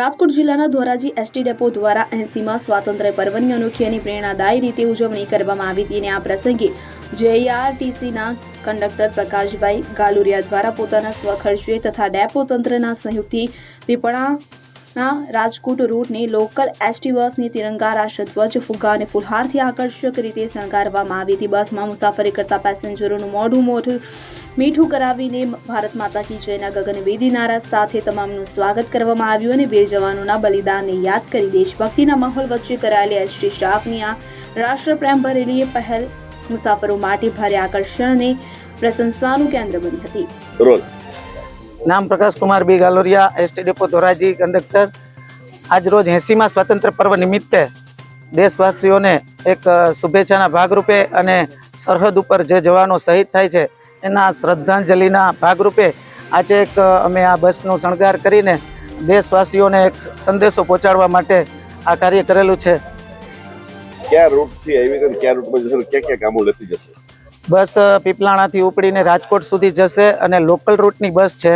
રાજકોટ જિલ્લાના Dhoraji ST depot દ્વારા 80મા સ્વાતંત્ર્ય પર્વની અનોખી અને પ્રેરણાદાયી રીતે ઉજવણી કરવામાં આવી હતી અને આ પ્રસંગે જેઆરટીસીના કંડક્ટર પ્રકાશભાઈ ગાલુરિયા દ્વારા પોતાના સ્વખર્ચે તથા ડેપો તંત્રના સહયોગથી પીપળાના રાજકોટ રૂટની લોકલ એસટી બસની તિરંગા રાષ્ટ્રધ્વજ ફુગ્ગા અને ફુલહારથી આકર્ષક રીતે શણગારવામાં આવી હતી। બસમાં મુસાફરી કરતા પેસેન્જરોનું મોઢું મીઠું કરાવીને ભારત માતા કી જયના ગગનભેદી નારા સાથે તમામનું સ્વાગત કરવામાં આવ્યું અને વીર જવાનોના બલિદાનને યાદ કરી દેશભક્તિના માહોલ વચ્ચે કરાયેલી એસટી સ્ટાફની આ રાષ્ટ્રપ્રેમ ભરેલી પહેલ મુસાફરો માટે ભારે આકર્ષણ અને પ્રશંસાનું કેન્દ્ર બની હતી। નામ પ્રકાશ કુમાર બી Galoriya, ST depot Dhoraji conductor. આજ રોજ 80મા સ્વાતંત્ર્ય પર્વ નિમિત્તે દેશવાસીઓને એક શુભેચ્છાના ભાગરૂપે અને સરહદ ઉપર જે જવાનો શહીદ થાય છે એના શ્રદ્ધાંજલિના ભાગરૂપે આજે એક અમે આ બસનો શણગાર કરીને દેશવાસીઓને એક સંદેશો પહોંચાડવા માટે આ કાર્ય કરેલું છે। क्या रूट थी આવી કે क्या रूट में जैसे क्या कामो लेती जैसे બસ પીપલાણાથી ઉપડીને રાજકોટ સુધી જશે અને લોકલ રૂટની બસ છે।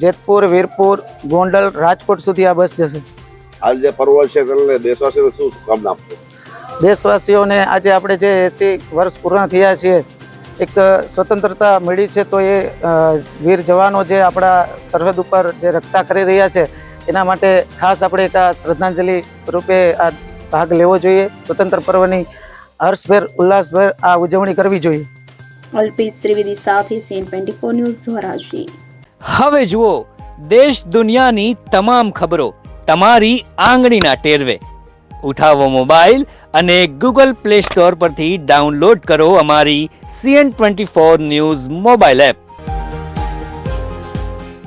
જેતપુર, વીરપુર, ગોંડલ, રાજકોટ સુધી આ બસ જશે। आज જે પર્વ છે એટલે દેશવાસીઓને શું શુભકામના આપશો? દેશવાસીઓને આજે આપણે જે 80 વર્ષ પૂર્ણ થયા છીએ, એક સ્વતંત્રતા મળી છે, તો એ વીર જવાનો જે આપણા સરહદ ઉપર જે રક્ષા કરી રહ્યા છે એના માટે ખાસ આપણે એક આ શ્રદ્ધાંજલિ રૂપે આ ભાગ લેવો જોઈએ। સ્વતંત્ર પર્વની હર્ષભેર ઉલ્લાસભેર આ ઉજવણી કરવી જોઈએ। અલ્પેશ ત્રિવેદી સાથે CN24 ન્યૂઝ ધોરાજી। હવે જુઓ દેશ દુનિયાની તમામ ખબરો તમારી આંગળીના ટેરવે। ઉઠાવો મોબાઈલ અને Google Play Store પરથી ડાઉનલોડ કરો અમારી CN24 ન્યૂઝ મોબાઈલ એપ।